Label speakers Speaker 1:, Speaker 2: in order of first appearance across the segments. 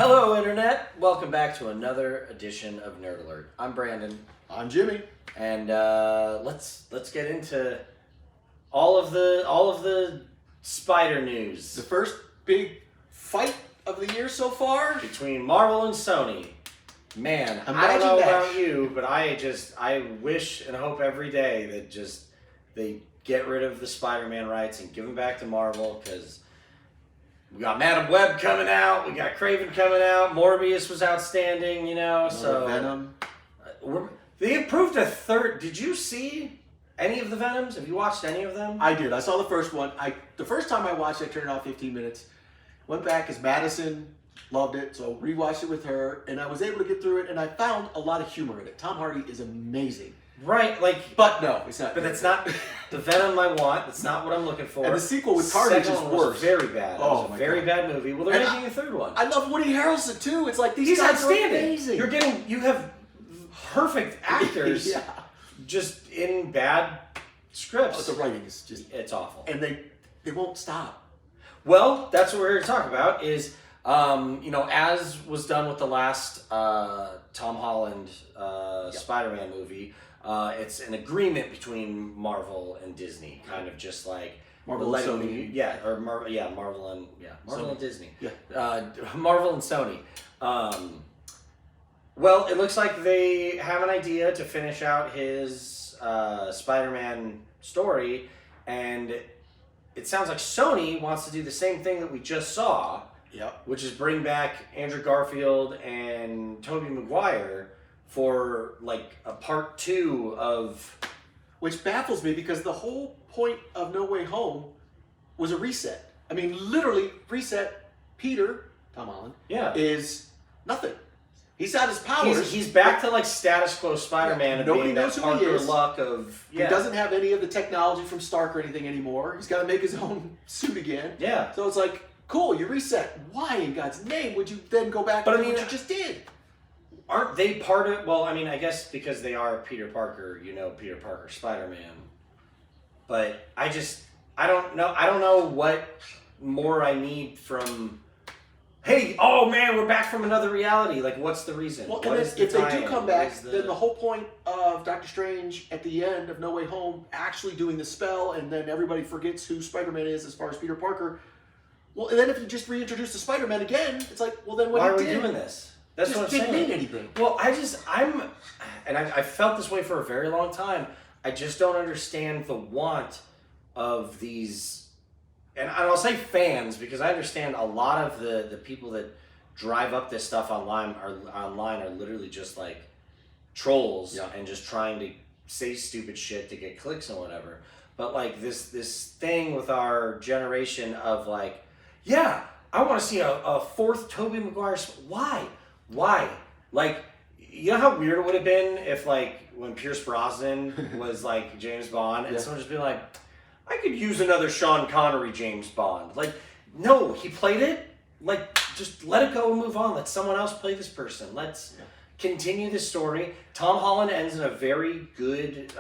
Speaker 1: Hello, Internet. Welcome back to another edition of Nerd Alert. I'm Brandon,
Speaker 2: I'm Jimmy.
Speaker 1: and let's get into all of the spider news
Speaker 2: The first big fight of the year so far.
Speaker 1: between Marvel and Sony. Man, I
Speaker 2: Imagine
Speaker 1: don't know
Speaker 2: that.
Speaker 1: about you, but I wish and hope every day that they get rid of the Spider-Man rights and give them back to Marvel, because we got Madam Web coming out, we got Craven coming out, Morbius was outstanding, so
Speaker 2: Venom.
Speaker 1: They approved a third. Did you see any of the Venoms? Have you watched any of them?
Speaker 2: I did. I saw the first one. The first time I watched it, I turned it off 15 minutes. Went back because Madison loved it, so rewatched it with her, and I was able to get through it, and I found a lot of humor in it. Tom Hardy is amazing.
Speaker 1: Right,
Speaker 2: But no, it's not.
Speaker 1: but that's not the Venom I want. That's not what I'm looking for.
Speaker 2: And the sequel with Carnage
Speaker 1: Second
Speaker 2: is
Speaker 1: one was
Speaker 2: worse.
Speaker 1: very bad.
Speaker 2: Oh,
Speaker 1: It was
Speaker 2: my
Speaker 1: a very
Speaker 2: God.
Speaker 1: bad movie. Well, they're
Speaker 2: And
Speaker 1: making a third one.
Speaker 2: I love Woody Harrelson too. It's like these
Speaker 1: He's
Speaker 2: guys are
Speaker 1: outstanding.
Speaker 2: amazing.
Speaker 1: You have perfect actors
Speaker 2: Yeah.
Speaker 1: just in bad scripts.
Speaker 2: The writing is just,
Speaker 1: It's awful.
Speaker 2: and they won't stop.
Speaker 1: Well, that's what we're here to talk about is, as was done with the last Tom Holland Spider-Man movie, it's an agreement between Marvel and Disney, kind of just like
Speaker 2: Marvel and Sony.
Speaker 1: Marvel and
Speaker 2: Sony.
Speaker 1: Disney.
Speaker 2: Yeah.
Speaker 1: Marvel and Sony. Well, it looks like they have an idea to finish out his Spider-Man story, and it sounds like Sony wants to do the same thing that we just saw,
Speaker 2: Yep.
Speaker 1: which is bring back Andrew Garfield and Tobey Maguire for like a part 2 of...
Speaker 2: Which baffles me because the whole point of No Way Home was a reset. I mean, literally reset. Peter, Tom Holland,
Speaker 1: Yeah.
Speaker 2: is nothing. He's got his powers.
Speaker 1: He's back to like status quo Spider-Man and
Speaker 2: Nobody
Speaker 1: being
Speaker 2: knows
Speaker 1: that
Speaker 2: who he
Speaker 1: Parker
Speaker 2: is.
Speaker 1: luck of...
Speaker 2: He doesn't have any of the technology from Stark or anything anymore. He's got to make his own suit again.
Speaker 1: Yeah.
Speaker 2: So it's like, cool, you reset. Why in God's name would you then go back
Speaker 1: But
Speaker 2: to
Speaker 1: I mean,
Speaker 2: what you just did?
Speaker 1: Aren't they part of... Well, I mean, I guess because they are Peter Parker, Peter Parker, Spider-Man. But I don't know what more I need from... Hey, oh man, we're back from another reality. Like, what's the reason?
Speaker 2: Well,
Speaker 1: What
Speaker 2: and
Speaker 1: is
Speaker 2: then
Speaker 1: the
Speaker 2: if they do
Speaker 1: tie-in?
Speaker 2: come
Speaker 1: What
Speaker 2: back,
Speaker 1: is
Speaker 2: then the whole point of Doctor Strange at the end of No Way Home actually doing the spell, and then everybody forgets who Spider-Man is as far as Peter Parker. Well, and then if you just reintroduce the Spider-Man again, it's like, well, then what
Speaker 1: Why
Speaker 2: you
Speaker 1: are we
Speaker 2: did
Speaker 1: doing this? That's
Speaker 2: just
Speaker 1: what I'm
Speaker 2: didn't
Speaker 1: saying.
Speaker 2: mean anything.
Speaker 1: Well, I felt this way for a very long time. I just don't understand the want of these, and I'll say fans, because I understand a lot of the people that drive up this stuff online are literally just like trolls and just trying to say stupid shit to get clicks and whatever. But like this thing with our generation of like, yeah, I want to see a fourth Tobey Maguire. Why? Like, you know how weird it would have been if like when Pierce Brosnan was like James Bond and someone just be like, I could use another Sean Connery James Bond. Like, no, he played it. Like, just let it go and move on. Let someone else play this person. Let's continue this story. Tom Holland ends in a very good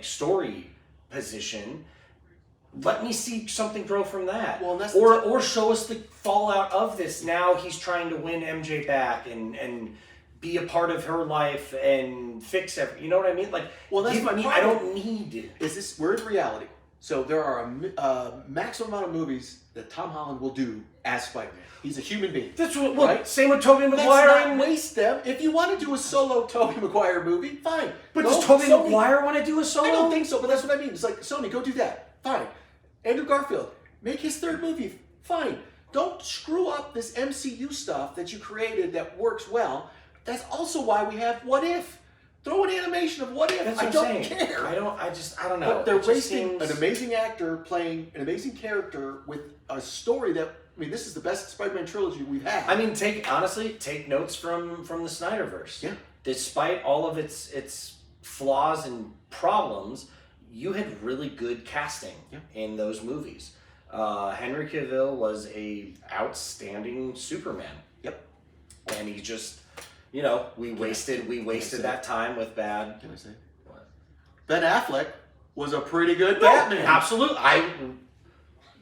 Speaker 1: story position. Let me see something grow from that.
Speaker 2: Well, that's
Speaker 1: or show us the fallout of this. Now he's trying to win MJ back and be a part of her life and fix everything. You know what I mean? Like,
Speaker 2: Well, that's my
Speaker 1: I
Speaker 2: problem.
Speaker 1: don't need...
Speaker 2: Is this, we're in reality. So there are a maximum amount of movies that Tom Holland will do as Spider-Man. He's a human being.
Speaker 1: That's what,
Speaker 2: right?
Speaker 1: Same with Tobey Maguire.
Speaker 2: Let's not waste them. If you want to do a solo Tobey Maguire movie, fine.
Speaker 1: But
Speaker 2: Go,
Speaker 1: does Tobey
Speaker 2: Sony.
Speaker 1: Maguire want to do a solo?
Speaker 2: I don't think so, but that's what I mean. It's like, Sony, go do that. Fine. Andrew Garfield, make his third movie. Fine. Don't screw up this MCU stuff that you created that works well. That's also why we have What If. Throw an animation of What If.
Speaker 1: That's
Speaker 2: I
Speaker 1: what
Speaker 2: don't
Speaker 1: I'm saying.
Speaker 2: care.
Speaker 1: I don't know.
Speaker 2: But they're
Speaker 1: It just
Speaker 2: wasting
Speaker 1: seems-
Speaker 2: an amazing actor playing an amazing character with a story that, I mean, this is the best Spider-Man trilogy we've had.
Speaker 1: I mean, take notes from the Snyderverse.
Speaker 2: Yeah.
Speaker 1: Despite all of its flaws and problems, you had really good casting in those movies. Henry Cavill was a outstanding Superman.
Speaker 2: Yep.
Speaker 1: And he just, we wasted that time with bad.
Speaker 2: Can I say?
Speaker 1: What?
Speaker 2: Ben Affleck was a pretty good Batman.
Speaker 1: Absolutely.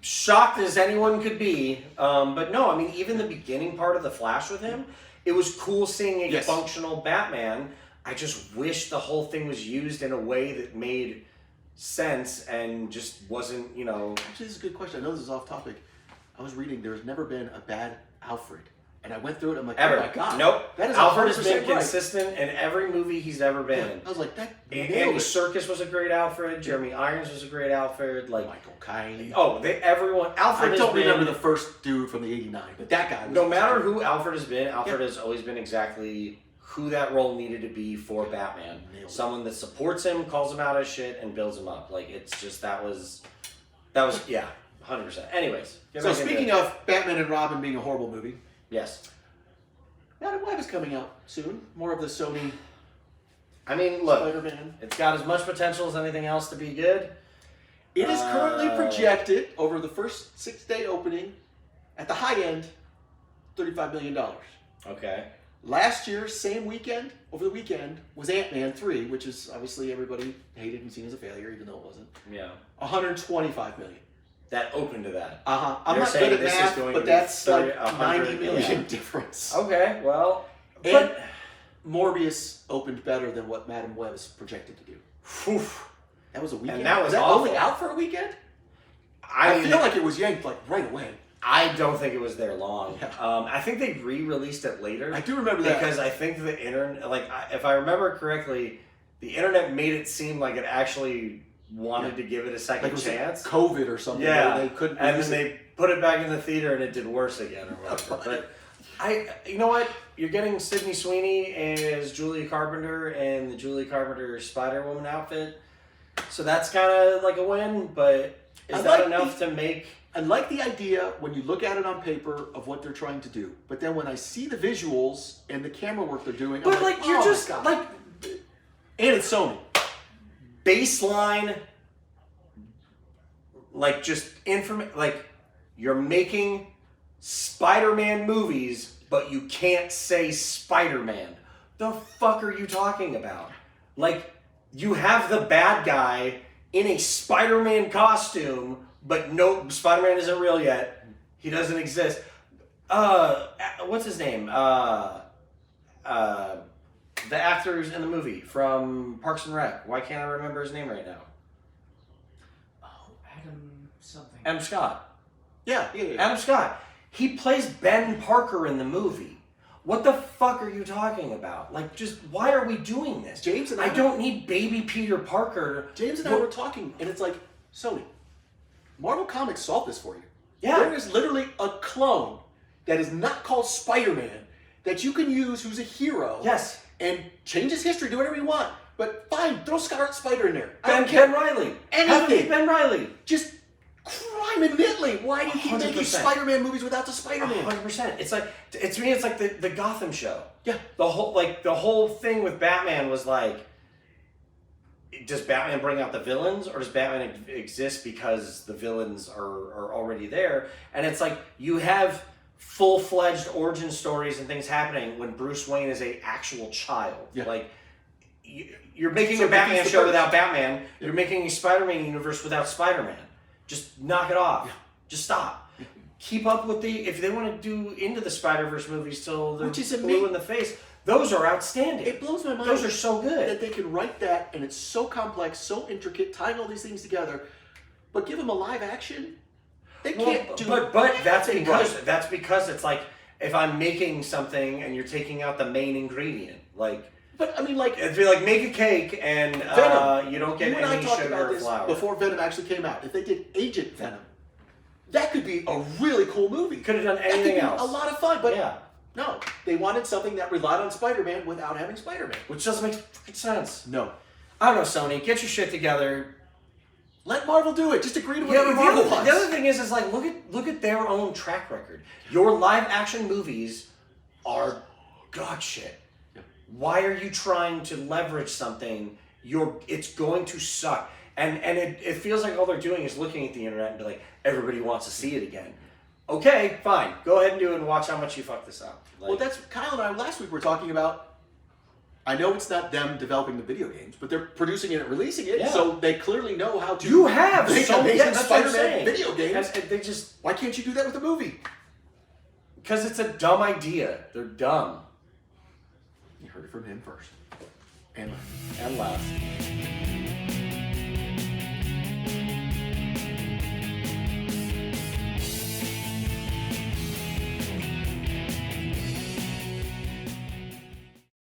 Speaker 1: shocked as anyone could be. But no, I mean, even the beginning part of The Flash with him, it was cool seeing a functional Batman. I just wish the whole thing was used in a way that made sense and just wasn't, you know...
Speaker 2: Actually, this is a good question. I know this is off topic. I was reading, there's never been a bad Alfred. And I went through it, I'm like,
Speaker 1: ever.
Speaker 2: Oh my God.
Speaker 1: Nope.
Speaker 2: That is
Speaker 1: Alfred has been
Speaker 2: right.
Speaker 1: consistent in every movie he's ever been in.
Speaker 2: I was like, that
Speaker 1: Andy Serkis was a great Alfred. Jeremy Irons was a great Alfred. Like
Speaker 2: Michael Caine.
Speaker 1: Oh, everyone. Alfred.
Speaker 2: I don't remember the first dude from the '89, but that guy.
Speaker 1: No matter who Alfred has been, Alfred has always been exactly who that role needed to be for Batman. Someone that supports him, calls him out of shit, and builds him up. Like it's just that was 100%. Anyways.
Speaker 2: So speaking of Batman and Robin being a horrible movie.
Speaker 1: Yes.
Speaker 2: Madam Web is coming out soon. More of the Sony.
Speaker 1: I mean, look,
Speaker 2: Spider-Man.
Speaker 1: It's got as much potential as anything else to be good.
Speaker 2: It is currently projected over the first 6-day opening, at the high end, $35 million.
Speaker 1: Okay.
Speaker 2: Last year, same weekend, over the weekend, was Ant-Man 3, which is obviously everybody hated and seen as a failure, even though it wasn't.
Speaker 1: Yeah.
Speaker 2: $125 million.
Speaker 1: That opened to that.
Speaker 2: I'm
Speaker 1: They're
Speaker 2: not good at
Speaker 1: this
Speaker 2: math,
Speaker 1: is going
Speaker 2: but
Speaker 1: to be
Speaker 2: that's
Speaker 1: 30,
Speaker 2: like
Speaker 1: 100,
Speaker 2: 90 million difference.
Speaker 1: Okay, well,
Speaker 2: And Morbius opened better than what Madam Web is projected to do.
Speaker 1: Whew.
Speaker 2: That was a weekend.
Speaker 1: And that was
Speaker 2: only
Speaker 1: awful.
Speaker 2: out for a weekend?
Speaker 1: I
Speaker 2: feel like it was yanked like right away.
Speaker 1: I don't think it was there long.
Speaker 2: Yeah.
Speaker 1: I think they re-released it later.
Speaker 2: I do remember that.
Speaker 1: Because I think the internet, if I remember correctly, the internet made it seem like it actually wanted to give it a second chance.
Speaker 2: COVID or something.
Speaker 1: Yeah.
Speaker 2: They couldn't.
Speaker 1: And then they put it back in the theater and it did worse again or whatever. But you know what? You're getting Sydney Sweeney as Julia Carpenter and the Julia Carpenter Spider-Woman outfit. So that's kind of like a win, but is that enough to make...
Speaker 2: I like the idea when you look at it on paper of what they're trying to do. But then when I see the visuals and the camera work they're doing,
Speaker 1: But
Speaker 2: I'm like,
Speaker 1: you're just
Speaker 2: God.
Speaker 1: like...
Speaker 2: And it's Sony.
Speaker 1: Baseline, like just like you're making Spider-Man movies, but you can't say Spider-Man. The fuck are you talking about? Like, you have the bad guy in a Spider-Man costume, but no, Spider-Man isn't real yet. He doesn't exist. What's his name? The actors in the movie from Parks and Rec. Why can't I remember his name right now?
Speaker 3: Oh, Adam something.
Speaker 1: Adam Scott.
Speaker 2: Yeah.
Speaker 1: Adam Scott. He plays Ben Parker in the movie. What the fuck are you talking about? Like, just why are we doing this?
Speaker 2: James and
Speaker 1: I don't need baby Peter Parker.
Speaker 2: James and I were talking, and it's like, Sony, Marvel Comics solved this for you.
Speaker 1: Yeah.
Speaker 2: There is literally a clone that is not called Spider-Man that you can use who's a hero.
Speaker 1: Yes.
Speaker 2: And change his history, do whatever you want. But fine, throw Scarlet Spider in there.
Speaker 1: Ben Reilly. Have it be Ben Reilly.
Speaker 2: Just crime and Nitley. Why do you keep
Speaker 1: 100%.
Speaker 2: making Spider-Man movies without the Spider-Man?
Speaker 1: 100%. It's like, to me, it's like the Gotham show.
Speaker 2: Yeah.
Speaker 1: The whole thing with Batman was like, does Batman bring out the villains, or does Batman exist because the villains are already there? And it's like, you have full-fledged origin stories and things happening when Bruce Wayne is a actual child.
Speaker 2: Yeah.
Speaker 1: Like, you're making a Batman show without Batman. Yeah. You're making a Spider-Man universe without Spider-Man. Just knock it off. Yeah. Just stop. Keep up with if they want to do Into the Spider-Verse movies till they're blue in the face, those are outstanding.
Speaker 2: It blows my mind.
Speaker 1: Those are so good.
Speaker 2: That they can write that, and it's so complex, so intricate, tying all these things together, but give them a live action. They can't do
Speaker 1: But that's because it's like, if I'm making something and you're taking out the main ingredient, like...
Speaker 2: But I mean, like...
Speaker 1: It'd be like, make a cake and you don't get any sugar or flour.
Speaker 2: Before Venom actually came out. If they did Agent Venom, that could be a really cool movie.
Speaker 1: Could have done anything else.
Speaker 2: A lot of fun, but no. They wanted something that relied on Spider-Man without having Spider-Man.
Speaker 1: Which doesn't make fucking sense.
Speaker 2: No.
Speaker 1: I don't know, Sony. Get your shit together.
Speaker 2: Let Marvel do it. Just agree to what Marvel wants.
Speaker 1: The other thing is like, look at their own track record. Your live action movies are god shit. Yeah. Why are you trying to leverage something? It's going to suck. And it feels like all they're doing is looking at the internet and be like, everybody wants to see it again. Okay, fine. Go ahead and do it and watch how much you fuck this up.
Speaker 2: Well, that's Kyle and I last week were talking about. I know it's not them developing the video games, but they're producing it and releasing it,
Speaker 1: Yeah.
Speaker 2: so they clearly know how to
Speaker 1: You have
Speaker 2: make
Speaker 1: so
Speaker 2: amazing
Speaker 1: that's what I'm
Speaker 2: Spider-Man
Speaker 1: saying.
Speaker 2: video games.
Speaker 1: And they just
Speaker 2: Why can't you do that with a movie?
Speaker 1: because it's a dumb idea. They're dumb
Speaker 2: You heard it from him first. And
Speaker 1: and last.